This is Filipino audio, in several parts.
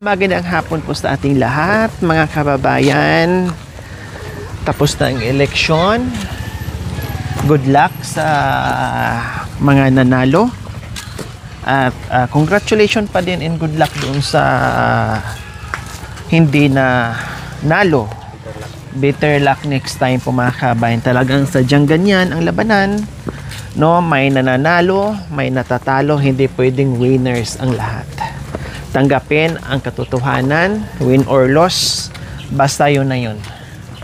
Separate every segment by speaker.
Speaker 1: Magandang hapon po sa ating lahat, mga kababayan. Tapos na ang eleksyon. Good luck sa mga nanalo. At congratulations pa din and good luck doon sa hindi na nalo. Better luck next time po, mga kababayan. Talagang sadyang ganyan ang labanan. No, may nananalo, may natatalo, hindi pwedeng winners ang lahat. Tanggapin ang katotohanan, win or loss, basta yun na yun,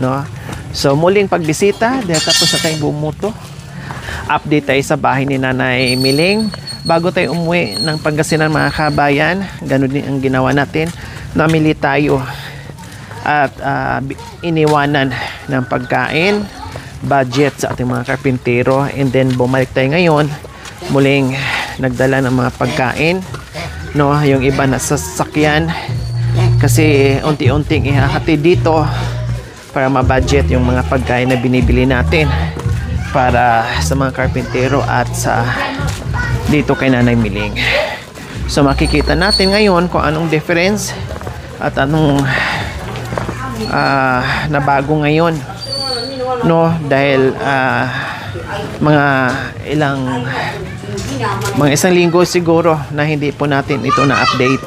Speaker 1: no? So muling pagbisita, dahil tapos na tayong bumuto. Update tayo sa bahay ni Nanay Miling. Bago tayo umuwi ng Pangasinan, mga kabayan, ganun din ang ginawa natin. Namili tayo at iniwanan ng pagkain, budget sa ating mga karpintero, and then bumalik tayo ngayon, muling nagdala ng mga pagkain. No, yung iba na sasakyan kasi unti-unting ihahati dito para ma-budget yung mga pagkain na binibili natin para sa mga karpintero at sa dito kay Nanay Miling. So makikita natin ngayon kung anong difference at anong nabago ngayon, no, dahil mga isang linggo siguro na hindi po natin ito na-update.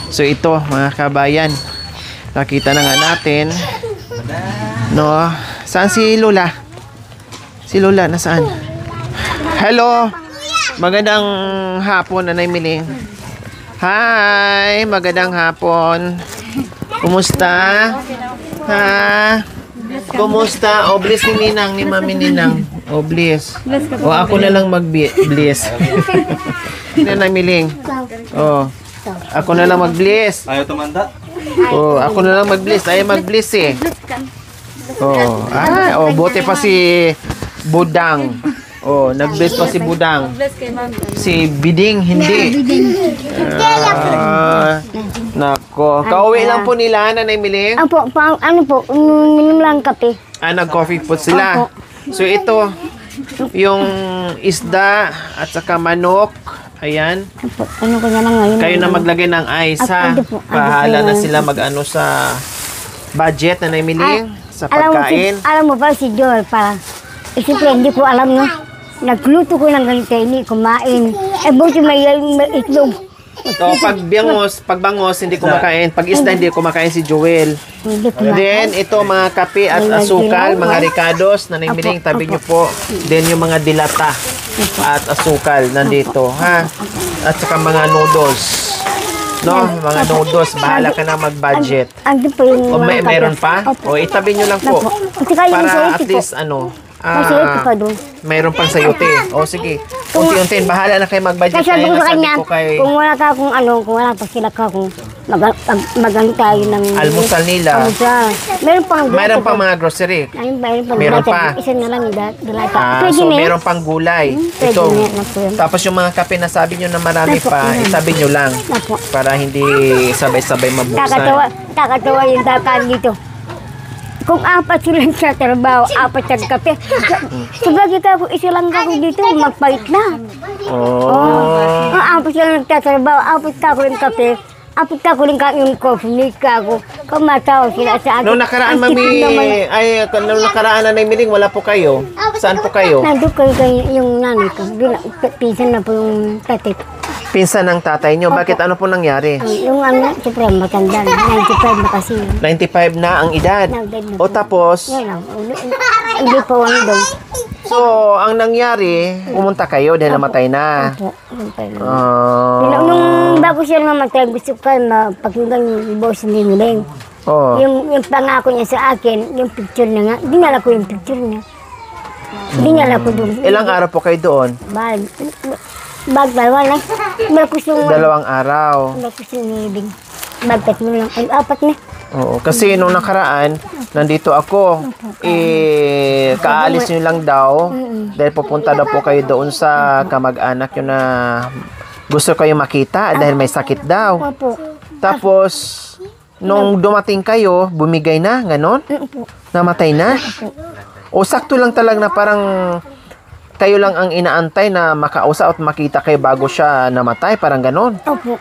Speaker 1: So ito, mga kabayan, nakita na nga natin, no? Saan si Lola? Si Lola, nasaan? Hello! Magandang hapon, Nanay Miling. Hi! Magandang hapon. Kumusta? Ha? Kumusta? O, bless ni Ninang, ni Mami Ninang. O, bless. O, ako na lang mag-bless. Nanay Miling. O, ako na lang mag-bless.
Speaker 2: Ayaw tumanda?
Speaker 1: O, ako na lang mag-bless. Ayaw mag-bless eh. O, buti pa si Budang. O, nag-bless pa si Budang. Si Biding, hindi. Nako. Kauwi lang po nila, Nanay Miling?
Speaker 3: Ano po, uminom lang kape.
Speaker 1: Nag-coffee po sila. So ito, yung isda at saka manok. Ayan.
Speaker 3: Ano ko na lang ngayon.
Speaker 1: Kayo na maglagay ng ice, ha? Bahala na sila mag-ano sa budget, Nanay Miling, sa pagkain.
Speaker 3: Alam mo pa si Joel, parang, siyempre hindi ko alam, no? Nagluto ko ng ganito, hindi kumain. Buti may itlog.
Speaker 1: So, pag bangos, hindi kumakain. Pag isda, hindi kumakain si Joel. Then, ito mga kape at asukal, mga ricados, Nanay Miling, tabi nyo po. Then, yung mga dilata at asukal, nandito, ha? At saka mga noodles. No, mga noodles, bahala ka na mag-budget. O, meron pa? O, itabi nyo lang po. Para at least, mayroon pang sayote. O, sige. Unti-unti, bahala na kayo mag-budget.
Speaker 3: Kasi
Speaker 1: Kaya
Speaker 3: sabi ko
Speaker 1: nasabi
Speaker 3: kanya,
Speaker 1: ko kay...
Speaker 3: kung wala ka kung wala pa sila ka, kung mag-ano tayo ng...
Speaker 1: almusal nila. Mayroon pang mga grocery. Meron pa.
Speaker 3: Isa na lang, dalata.
Speaker 1: So, meron pang gulay. Ito. Tapos yung mga kape na sabi nyo na marami pa, itabi nyo lang. Para hindi sabay-sabay mabuksan.
Speaker 3: Kakatawa yung dataan dito. Kung apat sila sa trabaho, apat sa kape. Sabagay ka, kung isa lang ako dito, magpait na. Kung apat sila nagtatrabaho, apat ka ko yung kape, apat ka ko yung coffee, ka ako. Kung matawa sila sa akin.
Speaker 1: Nung nakaraan, Mami, nung nakaraan, Nanay Miling, wala po kayo. Saan po kayo?
Speaker 3: Nandun kayo yung nanay ko. Pinsan na po yung tatay ko.
Speaker 1: Pinsan ng tatay nyo. Bakit ano po nangyari?
Speaker 3: Yung siyempre matanda na. 95 na kasi.
Speaker 1: 95 na ang edad. O tapos?
Speaker 3: Hindi po daw.
Speaker 1: So, ang nangyari, pumunta kayo dahil namatay na.
Speaker 3: Nung bago siya namatay, gusto ko mapakinggan yung boss ni Miling. Yung pangako niya sa akin, yung picture niya nga, dinala ko yung picture niya. Dinala ko doon.
Speaker 1: Ilang araw po kayo doon?
Speaker 3: Dalawa lang.
Speaker 1: 2 araw.
Speaker 3: Tatlo lang. Ay, 4 na.
Speaker 1: Oo, kasi nung nakaraan, nandito ako. Kaalis nyo lang daw. Dahil pupunta daw po kayo doon sa kamag-anak nyo na gusto kayo makita dahil may sakit daw. Tapos, nung dumating kayo, bumigay na, ganon? Namatay na? O sakto lang talaga na parang kayo lang ang inaantay na makausap at makita kayo bago siya namatay, parang ganon.
Speaker 3: Opo.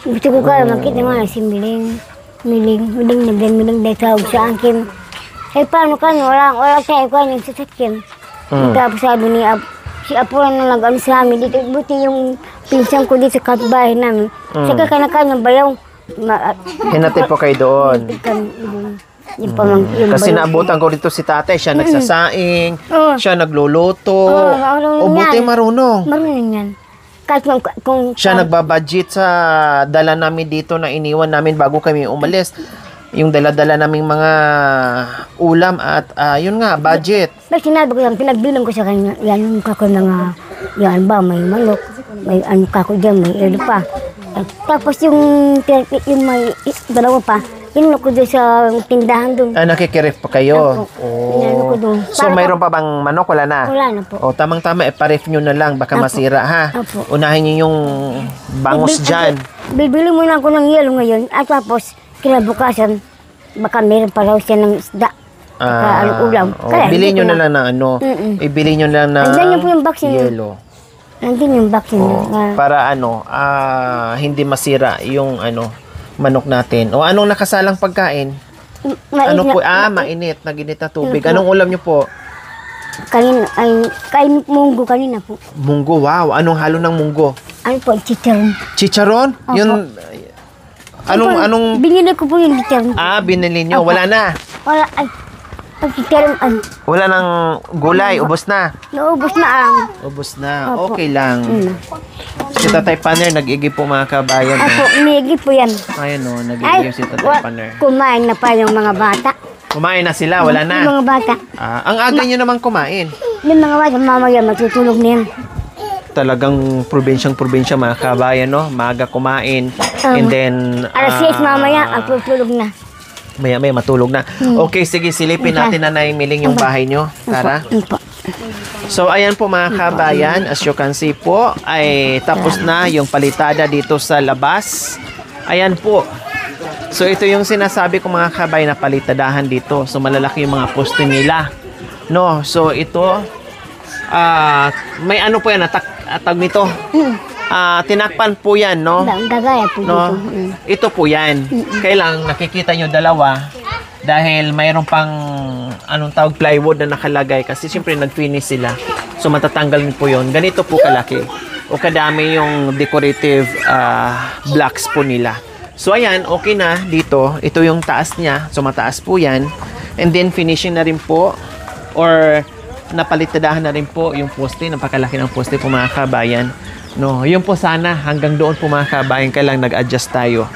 Speaker 3: Gusto ko kaya makita nga si Miling. Miling na tawag sa akin. Eh, paano ka no? Wala tayo ka yung sasakyan. Tapos sabi ni si Apo na nag-ano sa amin dito. Buti yung pinsan ko dito sa kapitbahay namin. Saka ka-kanyang bayaw.
Speaker 1: Hinatid po kayo doon. Kasi naabutan ko dito si tatay. Siya nagsasaing, siya nagluluto. O buti marunong.
Speaker 3: Marunong yan. Kahit kung
Speaker 1: Siya nagbabudget sa dala namin dito na iniwan namin bago kami umalis. Yung dala-dala naming mga ulam at yun nga, budget.
Speaker 3: Pero sinabi ko yan, pinagbilang ko sa kanya, yan yung kako mga, yan ba, may manok, may ano kako dyan, may ilo pa. At tapos yung may dalawa pa, inano ko doon sa tindahan doon.
Speaker 1: Nakikirif pa kayo.
Speaker 3: Inano ko doon.
Speaker 1: So, mayroon pa bang manok? Wala na?
Speaker 3: Wala na po.
Speaker 1: Tamang-tama, iparif nyo na lang. Baka masira, ha?
Speaker 3: Apo.
Speaker 1: Unahin nyo yung bangus dyan.
Speaker 3: Bibili muna ako ng yelo ngayon, at tapos, kinabukasan, baka meron pa raw siya ng isda. Ulam.
Speaker 1: Bili nyo na lang na ano. Ibili nyo na lang na
Speaker 3: Nandiyan po yung vaccine.
Speaker 1: yelo.
Speaker 3: Nandiyan yung vaccine.
Speaker 1: Para hindi masira yung manok natin. O anong nakasalang pagkain? Mainit. Naginit na tubig. Anong ulam nyo po?
Speaker 3: Kain munggo kanina po.
Speaker 1: Munggo, wow. Anong halo ng munggo?
Speaker 3: Ano po, chicharon.
Speaker 1: Chicharon?
Speaker 3: Opo.
Speaker 1: Yun, anong...
Speaker 3: Binili ko po yung chicharon.
Speaker 1: Binili nyo.
Speaker 3: Opo.
Speaker 1: Wala na.
Speaker 3: Wala, chicharon,
Speaker 1: Wala nang gulay. Ubos na.
Speaker 3: naubos na
Speaker 1: Ubos na.
Speaker 3: Opo.
Speaker 1: Okay lang. Si Tatay Paner, nag-igib po mga kabayan.
Speaker 3: Ako, inigib po yan.
Speaker 1: Ayun o, nag-igib si Tatay Paner.
Speaker 3: Kumain na pa yung mga bata.
Speaker 1: Kumain na sila, wala
Speaker 3: Yung
Speaker 1: na.
Speaker 3: mga bata.
Speaker 1: Ang aga nyo naman kumain.
Speaker 3: Yung mga bata, mamaya matutulog na yan.
Speaker 1: Talagang probinsyang-probinsya mga kabayan, no? Maaga kumain. And then...
Speaker 3: Alas 6 mamaya, ang tutulog na.
Speaker 1: Maya-maya matulog na. Okay, sige, silipin natin na naimiling yung bahay nyo. Tara.
Speaker 3: Opo.
Speaker 1: So, ayan po mga kabayan. As you can see po, ay tapos na yung palitada dito sa labas. Ayan po. So, ito yung sinasabi ko mga kabayan na palitadahan dito. So, malalaki yung mga poste nila. No? So, ito, may ano po yan, tag nito. Tinakpan po yan, no?
Speaker 3: Gagaya po
Speaker 1: No?
Speaker 3: dito.
Speaker 1: Ito po yan. Kailang nakikita nyo dalawa dahil mayroon pang tawag plywood na nakalagay kasi siyempre nag-finish sila. So matatanggal po yun. Ganito po kalaki o kadami yung decorative blocks po nila. So ayan, okay na dito. Ito yung taas niya. So mataas po yan. And then finishing na rin po or napalitadahan na rin po yung poste. Napakalaki ng poste po mga kabayan. No, yun po sana hanggang doon po mga kabayan kailang nag-adjust tayo.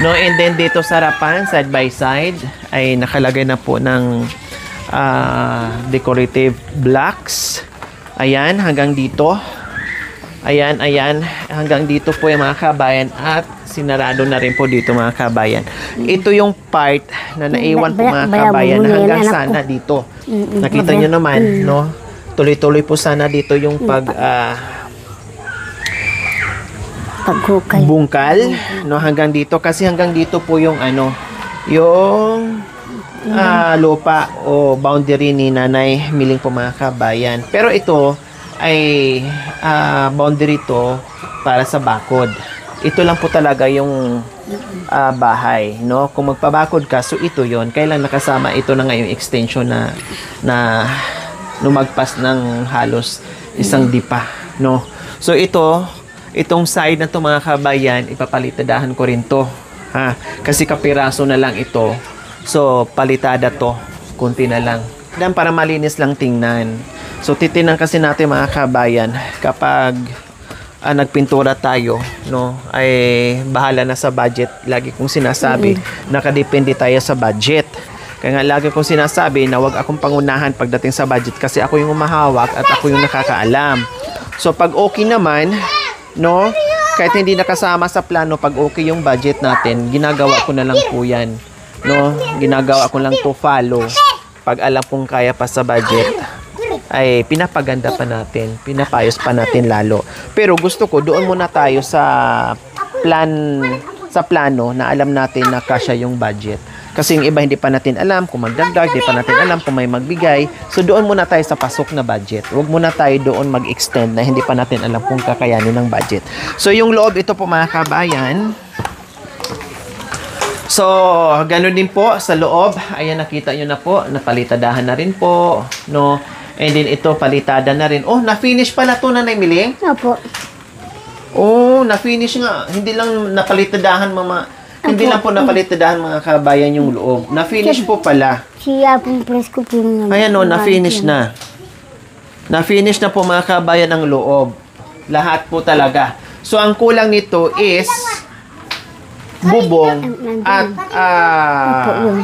Speaker 1: No, and then dito sa harapan, side by side ay nakalagay na po ng decorative blocks. Ayan, hanggang dito. Ayan, hanggang dito po yung mga kabayan at sinarado na rin po dito mga kabayan. Ito yung part na naiwan po mga kabayan na hanggang sana dito. Nakita nyo naman, no? Tuloy-tuloy po sana dito yung
Speaker 3: Paghukay.
Speaker 1: bungkal, no, hanggang dito kasi hanggang dito po yung yung lupa o boundary ni Nanay Miling po mga kabayan. Pero ito ay boundary to para sa bakod. Ito lang po talaga yung bahay, no? Kung magpabakod ka, so ito yon. Kailan nakasama ito na ngayong extension na lumagpas ng halos isang dipa, no? So itong side na to mga kabayan, ipapalitadahan ko rin to. Kasi kapiraso na lang ito. So, palitada to. Kunti na lang. Dan para malinis lang tingnan. So, titinan kasi natin mga kabayan, kapag nagpintura tayo, no, ay bahala na sa budget. Lagi kong sinasabi, nakadepende tayo sa budget. Kaya nga lagi kong sinasabi na wag akong pangunahan pagdating sa budget kasi ako yung umahawak at ako yung nakakaalam. So, pag okay naman, no, kahit hindi nakasama sa plano, pag okay yung budget natin, ginagawa ko na lang po yan, no, ginagawa ko lang to follow. Pag alam kong kaya pa sa budget, ay pinapaganda pa natin, pinapayos pa natin lalo. Pero gusto ko doon muna tayo sa plano na alam natin na kasya yung budget. Kasi yung iba hindi pa natin alam kung magdagdag, hindi pa natin alam kung may magbigay. So doon muna tayo sa pasok na budget. Huwag muna tayo doon mag-extend na hindi pa natin alam kung kakayanin ng budget. So yung loob ito po mga kabayan, So, ganun din po sa loob. Ayan, nakita nyo na po. Napalitadahan na rin po. No? And then ito, palitada na rin. Oh, na-finish pala to, Nanay Miling.
Speaker 3: Opo.
Speaker 1: Oh, na-finish nga. Hindi lang napalitadahan, mama. Hindi lang po napalitadahan, mga kabayan, yung loob. Na-finish po pala.
Speaker 3: Siya pong presko po yung...
Speaker 1: Ayan o, na-finish na. Na-finish na po, mga kabayan, ang loob. Lahat po talaga. So, ang kulang nito is bubong at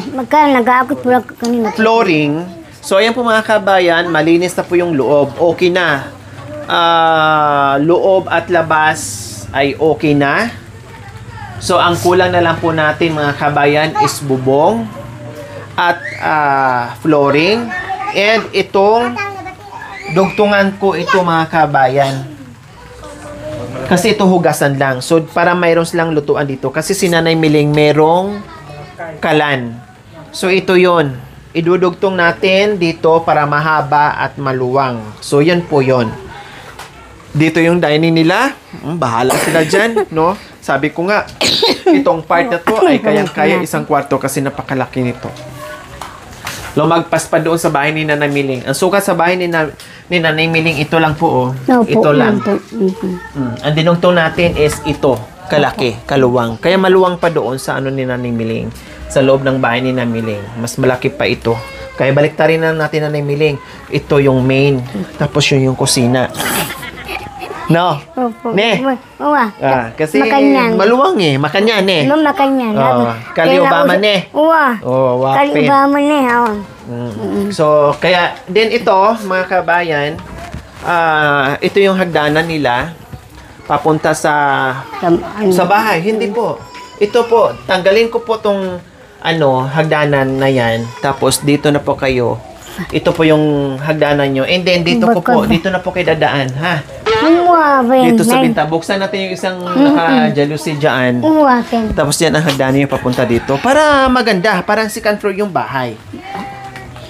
Speaker 3: Magkano nag-aakot po lang kanina.
Speaker 1: flooring. So, ayan po, mga kabayan, malinis na po yung loob. Okay na. Loob at labas ay okay na. So, ang kulang na lang po natin, mga kabayan, is bubong at flooring. And itong dugtungan ko ito, mga kabayan. Kasi ito hugasan lang. So, para mayroon silang lutuan dito. Kasi si Nanay Miling merong kalan. So, ito yon. Idudugtong natin dito para mahaba at maluwang. So, yan po yon. Dito yung dining nila. Bahala sila dyan, no? Sabi ko nga, itong part na to ay kayang-kaya isang kwarto kasi napakalaki nito. Lumagpas pa doon sa bahay ni Nanay Miling. Ang sukat sa bahay ni Nanay Miling, ito lang po, oh. Ito lang. Ang dinugtong natin is ito. Kalaki, kaluwang. Kaya maluwang pa doon sa ano ni Nanay Miling. Sa loob ng bahay ni Nanay Miling. Mas malaki pa ito. Kaya baliktarin na natin Nanay Miling. Ito yung main. Tapos yun yung kusina. No?
Speaker 3: Opo.
Speaker 1: Ne?
Speaker 3: Uwa.
Speaker 1: Kasi
Speaker 3: Makanyan.
Speaker 1: maluwang eh. Makanyan eh.
Speaker 3: No, makanyan.
Speaker 1: Kali Obama ne.
Speaker 3: Uwa.
Speaker 1: Oh,
Speaker 3: Kali
Speaker 1: wapin.
Speaker 3: Obama ne. Awan.
Speaker 1: So, kaya, din ito, mga kabayan, ito yung hagdanan nila, papunta sa bahay. Hindi po. Ito po, tanggalin ko po tong, hagdanan na yan. Tapos, dito na po kayo. Ito po yung hagdanan nyo. And then, dito na po kayo dadaan, ha?
Speaker 3: Uwa.
Speaker 1: Dito sa binta. Buksan natin yung isang naka-jalousie dyan.
Speaker 3: Uwa.
Speaker 1: Tapos yan ang hagdanan yung papunta dito. Para maganda. Parang second floor yung bahay.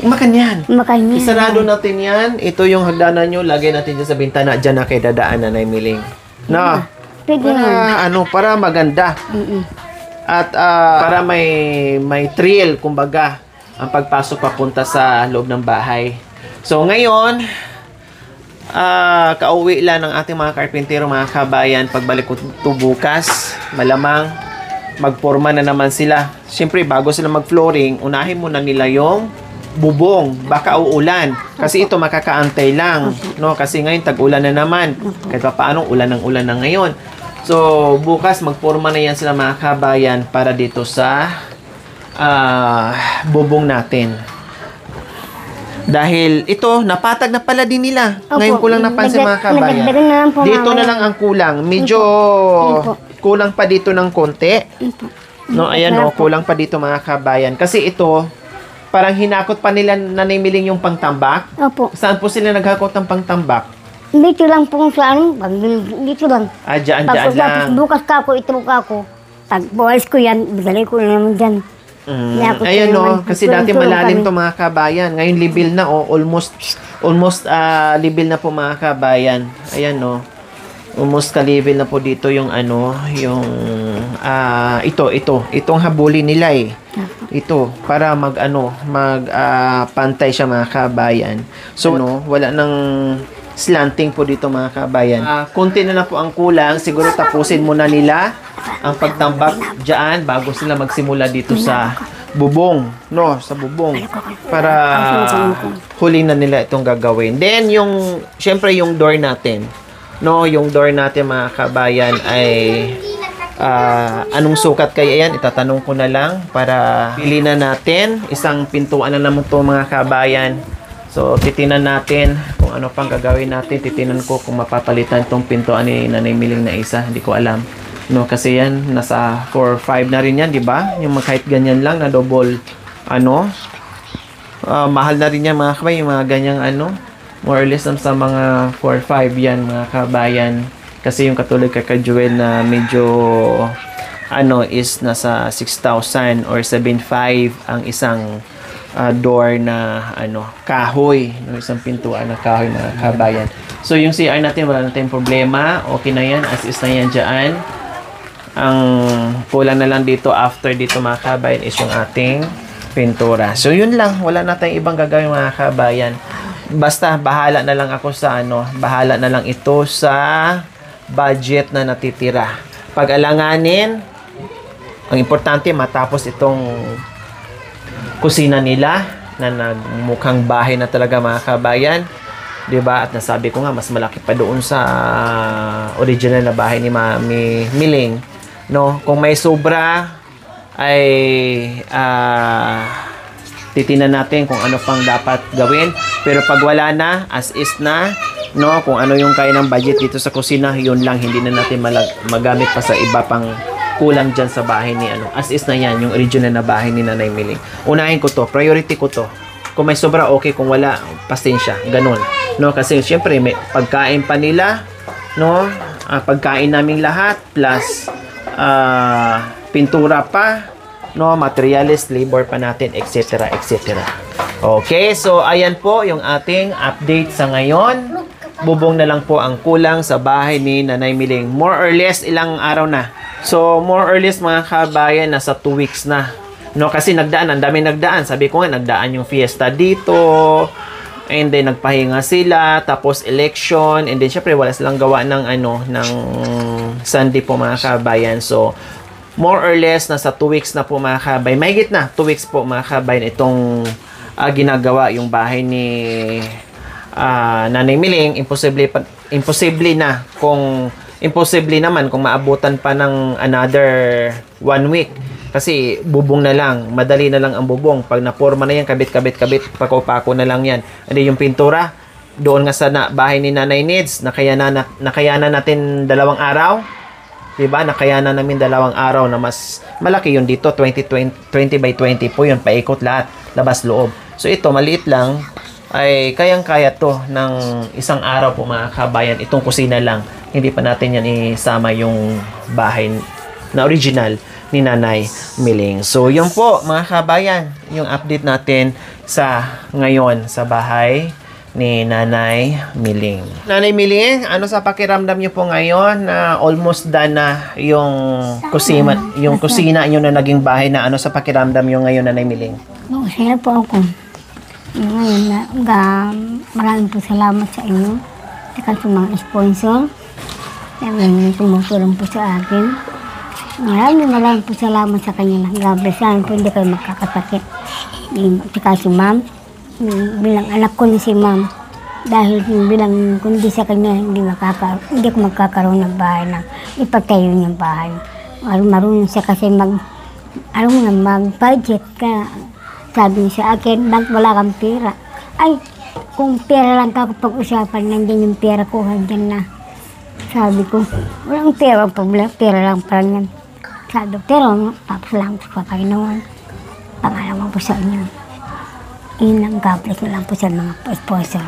Speaker 1: Makanyan.
Speaker 3: Makanyan.
Speaker 1: Isarado natin yan. Ito yung hagdanan nyo. Lagay natin dyan sa bintana. Dyan na kayo dadaan, Nanay Miling. No?
Speaker 3: Pwede
Speaker 1: Para, para maganda. At para may thrill, kumbaga, ang pagpasok papunta sa loob ng bahay. So, ngayon, kauwi lang ng ating mga karpintero, mga kabayan. Pagbalik ko ito bukas, malamang magporma na naman sila. Siyempre, bago sila mag-flooring, unahin muna nila yung bubong. Baka uulan. Kasi ito makakaantay lang. No? Kasi ngayon, tag-ulan na naman. Kahit pa paano, ulan na ngayon. So, bukas, magporma na yan sila, mga kabayan, para dito sa bubong natin. Dahil ito, napatag na pala din nila.
Speaker 3: Opo.
Speaker 1: Ngayon ko lang napansin, mga kabayan.
Speaker 3: Nagdagdagan na lang po,
Speaker 1: Dito
Speaker 3: mamaya.
Speaker 1: na lang ang kulang. Medyo kulang pa dito ng konti. No, ayan o, kulang pa dito, mga kabayan. Kasi ito, parang hinakot pa nila Nanay Miling yung pangtambak.
Speaker 3: Opo.
Speaker 1: Saan po sila naghakot ng pangtambak?
Speaker 3: Dito lang po sa dito lang.
Speaker 1: Dyan
Speaker 3: Tapos
Speaker 1: lang.
Speaker 3: bukas kako, ito kako. Tagbuhalis ko yan, bigay ko na naman dyan. Yakot
Speaker 1: Ayan
Speaker 3: ko
Speaker 1: o,
Speaker 3: naman.
Speaker 1: kasi dati
Speaker 3: Tulong-tulong
Speaker 1: malalim
Speaker 3: kami.
Speaker 1: to, mga kabayan. Ngayon libil na o, almost libil na po, mga kabayan. Ayan o. Almost ka-level na po dito yung itong habulin nila eh. Ito, para pantay siya, mga kabayan. So, wala nang slanting po dito, mga kabayan. Konti na po ang kulang. Siguro tapusin muna nila ang pagtambak dyan bago sila magsimula dito sa bubong. No, sa bubong. Para huli na nila itong gagawin. Then, syempre yung door natin. No, yung door natin, mga kabayan, ay anong sukat kaya yan? Itatanong ko na lang para pili na natin. Isang pintuan na naman to, mga kabayan. So, titinan natin kung ano pang gagawin natin. Titinan ko kung mapapalitan itong pintuan ni Nanay Miling na isa. Hindi ko alam. No, kasi yan, nasa 4-5 na rin yan, di ba? Yung kahit ganyan lang na double, mahal na rin yan, mga kabayan. Yung mga ganyang more or less sa mga 4-5 yan, mga kabayan. Kasi yung katulad kay Joel na medyo is nasa 6,000 or 7,500 ang isang door na kahoy, isang pintuan na kahoy, mga kabayan. So yung CR natin, wala na tayong problema. Okay na yan, as is na yan dyan. Ang kulang na lang dito after dito mga kabayan is yung ating pintura. So yun lang, wala na tayong ibang gagawin mga kabayan. Basta bahala na lang ako sa bahala na lang ito sa budget na natitira. Pag-alanganin, ang importante matapos itong kusina nila na nagmukhang bahay na talaga mga kabayan. 'Di ba? At nasabi ko nga mas malaki pa doon sa original na bahay ni Mami Miling, no? Kung may sobra ay titingnan natin kung ano pang dapat gawin. Pero pag wala na, as is na, no? Kung ano yung kaya ng budget dito sa kusina, yun lang, hindi na natin magamit pa sa iba pang kulang dyan sa bahay ni as is na yan, yung original na bahay ni Nanay Miling. Unahin ko to, priority ko to. Kung may sobra, okay. Kung wala, pasensya. Ganun. No? Kasi syempre, may pagkain pa nila, no? Pagkain naming lahat, plus pintura pa, no? Materials, labor pa natin, etc. etc. Okay, so ayan po yung ating update sa ngayon. Bubong na lang po ang kulang sa bahay ni Nanay Miling. More or less, ilang araw na. So, more or less mga kabayan, nasa 2 weeks na. No, kasi nagdaan, ang dami nagdaan. Sabi ko nga, nagdaan yung fiesta dito. And then, nagpahinga sila. Tapos, election. And then, syempre, wala silang gawa ng, ng Sunday po mga kabayan. So, more or less, nasa 2 weeks na po mga kabayan. Mahigit na, 2 weeks po mga kabayan itong ginagawa yung bahay ni Nanay Miling. Imposible naman kung maabutan pa ng another 1 week. Kasi bubong na lang, madali na lang ang bubong. Pag naporma na yan, kabit, pako-pako na lang yan. Hindi yung pintura, doon nga sa bahay ni Nanay Nids, nakayanan natin 2 araw. Diba? Nakayanan namin 2 araw na mas malaki yun dito. 20 by 20 po yun, paikot lahat, labas loob. So ito, maliit lang, ay kayang-kaya to ng 1 araw po mga kabayan. Itong kusina lang, hindi pa natin yan isama yung bahay na original ni Nanay Miling. So, yun po mga kabayan, yung update natin sa ngayon sa bahay ni Nanay Miling. Nanay Miling, ano sa pakiramdam niyo po ngayon na almost done na yung kusina niyo na naging bahay na ano sa pakiramdam niyo ngayon, Nanay Miling?
Speaker 3: Masaya po ako. Ngayon, maraming po salamat sa inyo. Saka sa mga sponsor. Yung tumutulong po sa akin. Maraming po salamat sa kanya. God bless. Sana po hindi kayo magkakasakit. Saka si ma'am, bilang anak ko ni si ma'am, dahil bilang kundi sa kanya, hindi ako magkakaroon ng bahay na ipagtayo niyang bahay. Marunong siya kasi mag-budget ka. Sabi niya sa akin, bakit wala kang pera? Ay, kung pera lang ka pag-usapan, nandiyan yung pera ko, handyan na. Sabi ko, walang pera, pera lang parang yan. Sabi, pero papasalamat po sa Panginoon. Pangalawa po sa inyo. Yun lang, God bless na lang po sa mga sponsor.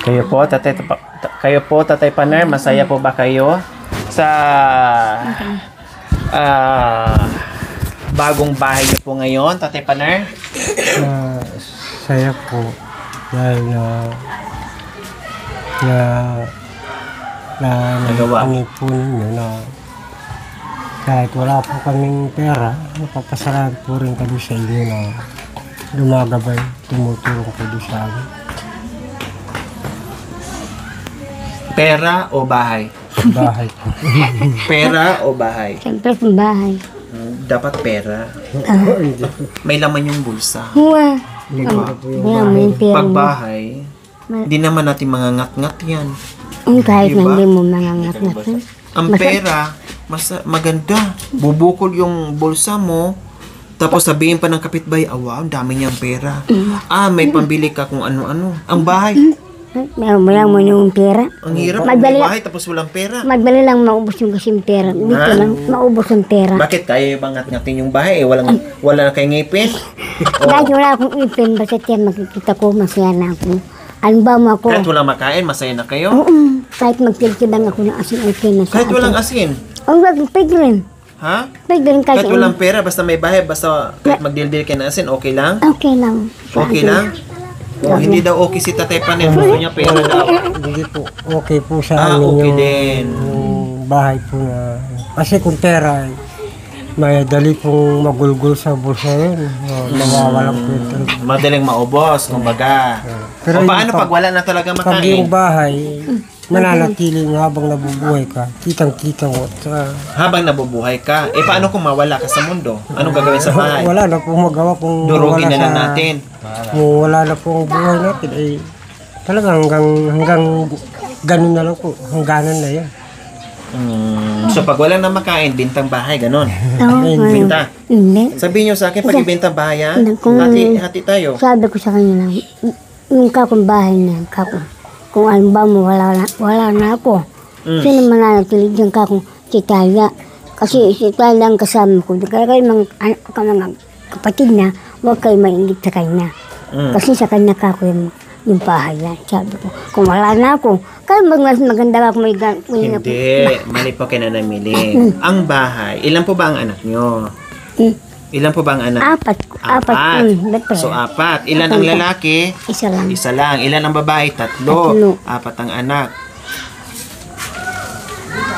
Speaker 1: Kayo po, Tatay Paner, masaya po ba kayo sa bagong bahay niyo po ngayon, Tatay Paner?
Speaker 2: Saya po dahil
Speaker 1: nagawa
Speaker 2: po ninyo na kahit wala po kaming pera, napapasalamat po rin kami sa inyo na lumagabay, tumutulong po doon sa amin.
Speaker 1: Pera o bahay?
Speaker 2: Bahay po.
Speaker 1: Pera o bahay?
Speaker 3: Siyempre sa bahay.
Speaker 1: Dapat pera. May laman yung bulsa.
Speaker 3: Huwa. May pera.
Speaker 1: Pag bahay, hindi naman natin mangangat-ngat yan.
Speaker 3: Kahit
Speaker 1: Diba?
Speaker 3: na hindi mo mangangat-ngat.
Speaker 1: Ang pera, mas maganda. Bubukol yung bulsa mo, tapos sabihin pa ng kapitbahay, wow, ang dami niyang pera. May pambili ka kung ano-ano. Ang bahay,
Speaker 3: Wala mo yung pera.
Speaker 1: ang hirap.
Speaker 3: Madali
Speaker 1: May
Speaker 3: lang.
Speaker 1: bahay, tapos walang pera.
Speaker 3: Madali lang maubos yung kasing pera. Dito lang, maubos yung pera.
Speaker 1: Bakit kaya bang ngat-ngatin yung bahay? Wala na kayong ngipin?
Speaker 3: Dahil wala akong ipin, basta yan makikita ko, masaya na ako. Ano ba mo ako?
Speaker 1: Kahit walang makain, masaya na kayo?
Speaker 3: Oo, kahit magkilkilang ako ng asin, okay na sa
Speaker 1: Kahit walang asin?
Speaker 3: Ang pwede rin.
Speaker 1: Ha?
Speaker 3: Pwede rin
Speaker 1: Kahit walang pera, basta may bahay, basta kahit magdildil kayo ng asin, okay lang?
Speaker 3: Okay lang.
Speaker 1: Okay lang? Hindi daw okay si Tatay Paner. Gusto niya pera daw.
Speaker 2: Hindi po, okay po sa amin
Speaker 1: Okay
Speaker 2: yung
Speaker 1: din.
Speaker 2: bahay po na Kasi kung pera, may dali pong magulgul sa bulsa yun. Mawawalang kwento.
Speaker 1: Madaling maubos, kumbaga. O
Speaker 2: Pero
Speaker 1: paano
Speaker 2: yung
Speaker 1: pag wala na talaga
Speaker 2: Pag yung
Speaker 1: makain?
Speaker 2: bahay, mananatili mo habang nabubuhay ka. Kitang-kita mo.
Speaker 1: Habang nabubuhay ka, paano kung mawala ka sa mundo? Anong gagawin sa bahay?
Speaker 2: Wala na pong magawa kung
Speaker 1: Durugin na
Speaker 2: wala
Speaker 1: lang natin.
Speaker 2: Kung wala na pong buhay natin, talagang hanggang ganun na lang po. Hangganan na yan.
Speaker 1: So pag wala na makain, bintang bahay, ganon.
Speaker 3: Oo,
Speaker 1: Binta.
Speaker 3: hindi.
Speaker 1: Sabihin nyo sa akin, pag ibenta bahay, ha?
Speaker 3: Kung-
Speaker 1: Hati tayo.
Speaker 3: Sabi ko sa kanya na, yung kakong bahay na, kung alam ba mo, wala na ako. Sino mananatili dyan kakong si Taya? Kasi si Taya ang kasama ko. Kaya kayo mga kapatid na, huwag kayo maingit sa kanya. Kasi sa kanya kako yung bahay yan. Sabi ko, kung wala na ako, kaya mas maganda ako may
Speaker 1: Hindi, mali po kayo na namili. Ang bahay, ilan po ba ang anak nyo? Ilan po ba ang anak?
Speaker 3: Apat. Betul.
Speaker 1: So, apat. Ilan ang lalaki?
Speaker 3: Isa lang.
Speaker 1: Isa lang. Ilan ang babae? Tatlo. Apat ang anak.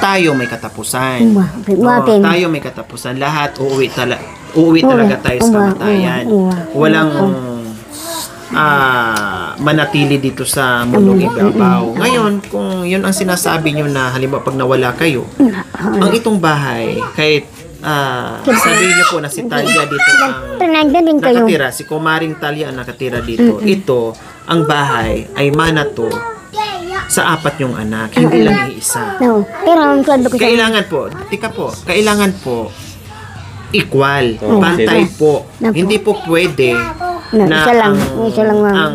Speaker 1: Tayo may katapusan. Tayo may katapusan. Lahat uuwi talaga tayo sa kamatayan. Walang manatili dito sa mundong ibabaw. Ngayon, kung yun ang sinasabi nyo na halimbawa pag nawala kayo, ang itong bahay, kahit sabihin nyo po na si Talia dito ang nakatira, si Kumaring Talia ang nakatira dito, ito, ang bahay ay manato sa apat yung anak, hindi lang iisa.
Speaker 3: Pero ang sabi ko sa
Speaker 1: Kailangan po equal, pantay po. Hindi po pwede na
Speaker 3: isa lang
Speaker 1: ang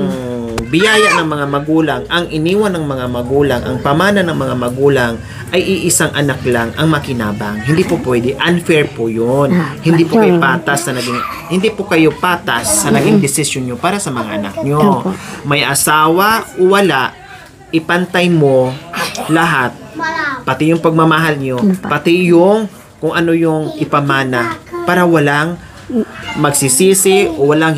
Speaker 1: biyaya ng mga magulang, ang iniwan ng mga magulang, ang pamana ng mga magulang ay iisang anak lang ang makinabang. Hindi po pwede. Unfair po yun. Hindi po kayo patas sa naging desisyon nyo para sa mga anak nyo. May asawa o wala, ipantay mo lahat. Pati yung pagmamahal nyo, pati yung kung ano yung ipamana para walang magsisisi o walang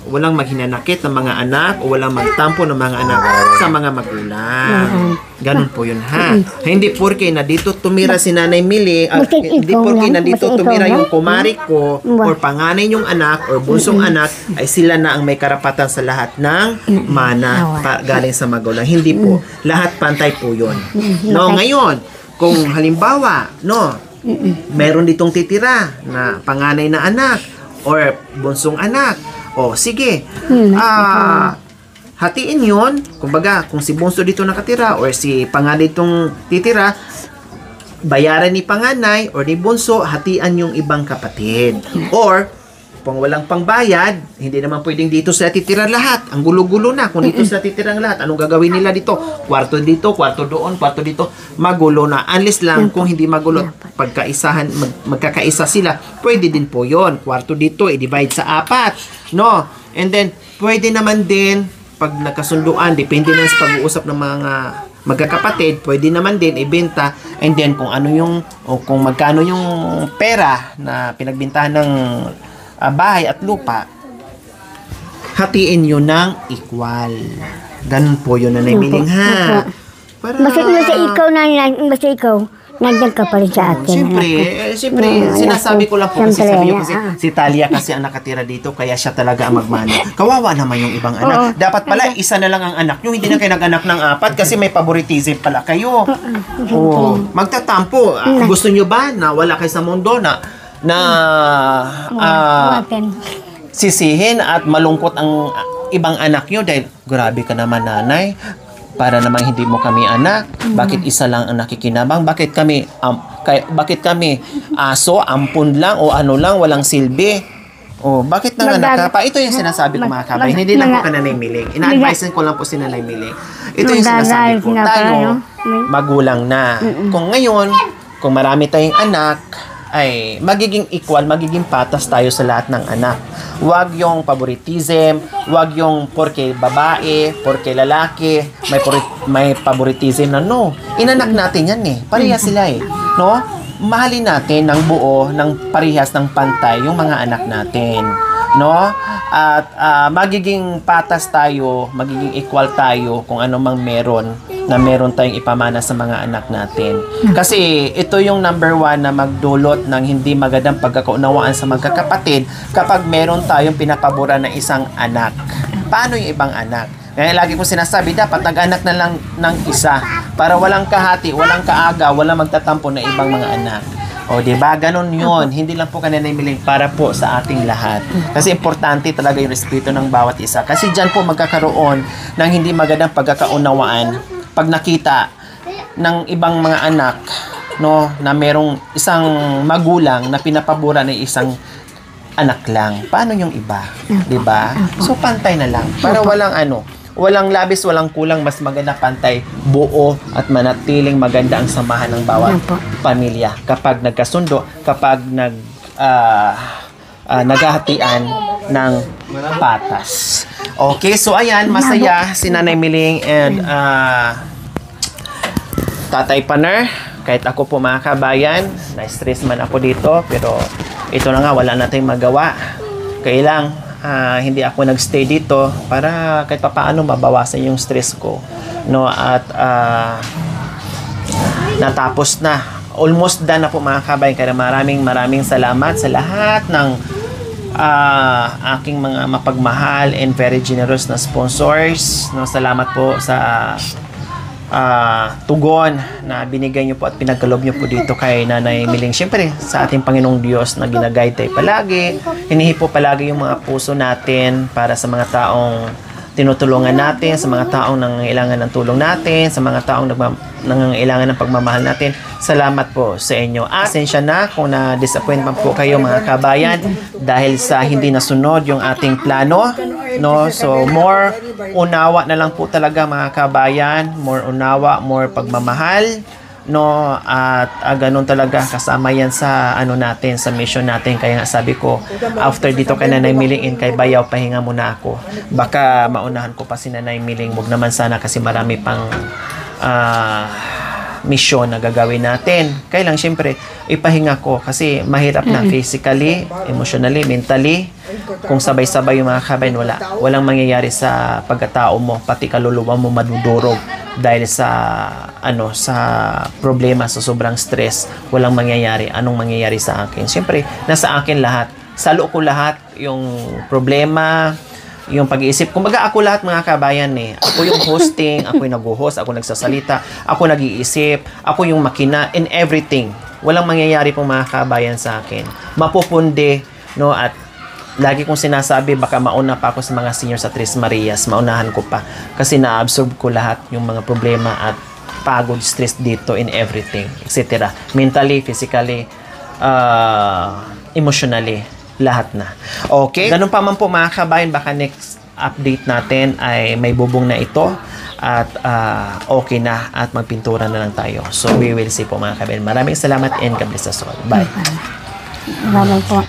Speaker 1: walang maghinanakit ng mga anak o walang magtampo ng mga anak sa mga magulang. Ganun po yun, ha? Hindi porke na dito tumira si Nanay Mili, hindi porke na dito tumira yung kumari ko or panganay yung anak or bunsong anak ay sila na ang may karapatan sa lahat ng mana galing sa magulang. Hindi po. Lahat pantay po yun. No, ngayon, kung halimbawa, meron ditong titira na panganay na anak or bunsong anak. O, sige. Hatiin yun. Kumbaga, kung si bunso dito nakatira or si panganay ditong titira, bayaran ni panganay or ni bunso, hatian yung ibang kapatid. Or, kung walang pangbayad, hindi naman pwedeng dito sila titira lahat. Ang gulo-gulo na. Kung dito sila titirang lahat, anong gagawin nila dito? Kwarto dito, kwarto doon, kwarto dito. Magulo na. Unless lang kung hindi magulo, magkakaisa sila, pwede din po yon. Kwarto dito, i-divide sa apat. No? And then, pwede naman din, pag nagkasunduan, depende na sa pag-uusap ng mga magkakapatid, pwede naman din ibenta, and then kung ano yung, o kung magkano yung pera na pinagbintahan ng bahay at lupa, hatiin nyo ng equal. Ganun po yun na namiling, ha? Para...
Speaker 3: Basta ikaw, nandiyan ka pa rin sa akin.
Speaker 1: Siyempre, sinasabi ko lang po kasi sabi nyo kasi si Talia kasi ang nakatira dito, kaya siya talaga ang magmana. Kawawa naman yung ibang anak. Dapat pala, isa na lang ang anak nyo, hindi na kayo nag-anak ng apat kasi may favoritism pala kayo. Magtatampo. Gusto nyo ba na wala kayo sa mundo na sisihin at malungkot ang ibang anak nyo dahil grabe ka naman nanay, para namang hindi mo kami anak, bakit isa lang ang nakikinabang, bakit kami aso, ampun lang o ano lang, walang silbi, o bakit nanganak ka pa? Ito yung sinasabi ko mga kabay, hindi lang po ka Nanay Miling, ina-advise ko lang po si Nanay Miling, ito yung sinasabi ko, tayo magulang na, kung ngayon kung marami tayong anak ay magiging equal, magiging patas tayo sa lahat ng anak. Huwag yung favoritism, huwag yung porke babae, porke lalaki, may favoritism na no. Inanak natin yan parehas sila no? Mahalin natin ng buo, ng parehas, ng pantay yung mga anak natin. No? at magiging patas tayo, magiging equal tayo kung ano mang meron na meron tayong ipamana sa mga anak natin. Kasi ito yung number 1 na magdulot ng hindi magandang pagkakaunawaan sa magkakapatid kapag meron tayong pinapabura ng isang anak. Paano yung ibang anak? Kaya lagi kong sinasabi, dapat nag-anak na lang ng isa para walang kahati, walang kaaga, walang magtatampo na ibang mga anak. O, diba? Ganon yun. Hindi lang po kanina miling para po sa ating lahat. Kasi importante talaga yung respeto ng bawat isa. Kasi dyan po magkakaroon ng hindi magandang pagkakaunawaan pag nakita ng ibang mga anak, no, na merong isang magulang na pinapabura ng isang anak lang. Paano yung iba? Diba? So, pantay na lang. Para walang labis, walang kulang, mas maganda pantay, buo at manatiling maganda ang samahan ng bawat pamilya kapag nagkasundo, kapag naghahatian ng patas. Okay, so ayan, masaya si Nanay Miling and Tatay Paner. Kahit ako po mga kabayan, na-stress man ako dito, pero ito na nga, wala nating magawa. Kailang hindi ako nagstay dito para kahit paano mabawasan yung stress ko, no, at natapos na, almost done na po mga kabayan. Kaya maraming salamat sa lahat ng aking mga mapagmahal and very generous na sponsors, no. Salamat po sa tugon na binigay niyo po at pinagkaloob niyo po dito kay Nanay Miling. Siyempre, sa ating Panginoong Diyos na ginaguide tayo palagi, hinihipo palagi yung mga puso natin para sa mga taong tinutulungan natin, sa mga taong nangangailangan ng tulong natin, sa mga taong nangangailangan ng pagmamahal natin. Salamat po sa inyo. Asensya na kung na-disappoint man po kayo mga kabayan dahil sa hindi nasunod yung ating plano, no? So, more unawa na lang po talaga mga kabayan, more unawa, more pagmamahal, no, at ganun talaga kasama yan sa natin, sa mission natin. Kaya nga sabi ko, after dito kay Nanay Miling in kay Bayaw, pahinga muna ako. Baka maunahan ko pa si Nanay Miling, wag naman sana kasi marami pang mission na gagawin natin. Kaya lang syempre ipahinga ko kasi mahirap na physically, emotionally, mentally. Kung sabay-sabay yung mga kabayan, walang mangyayari sa pagkatao mo, pati kaluluwa mo madudurog dahil sa sa problema, sa sobrang stress. Walang mangyayari. Anong mangyayari sa akin? Siyempre, nasa akin lahat. Salo ko lahat yung problema, yung pag-iisip. Kumbaga ako lahat mga kabayan Ako yung hosting, ako yung nag-host, ako nagsasalita, ako nag-iisip, ako yung makina, in everything. Walang mangyayari pong mga kabayan sa akin. Mapupunde, no, at lagi kong sinasabi, baka mauna pa ako sa mga senior sa Tres Marias, maunahan ko pa. Kasi na-absorb ko lahat yung mga problema at pagod, stress dito in everything, etc. Mentally, physically, emotionally, lahat na. Okay? Ganun pa man po mga kabayan, baka next update natin ay may bubong na ito at okay na at magpintura na lang tayo. So, we will see po mga kabayan. Maraming salamat and God bless us all. Bye.
Speaker 3: Maraming po.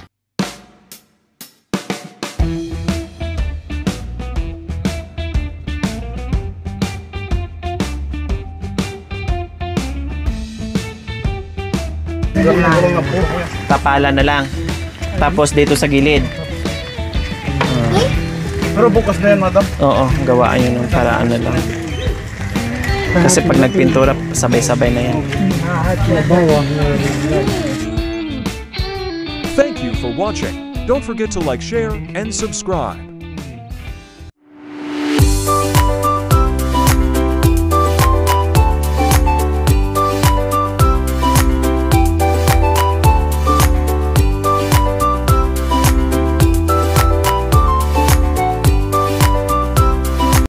Speaker 1: Tapala na lang. Tapos dito sa gilid.
Speaker 4: Pero bukas na yan, madam.
Speaker 1: Oo, gawaan yun ng paraan na lang. Kasi pag nagpintura, sabay-sabay na yan.
Speaker 5: Thank you for watching. Don't forget to like, share, and subscribe.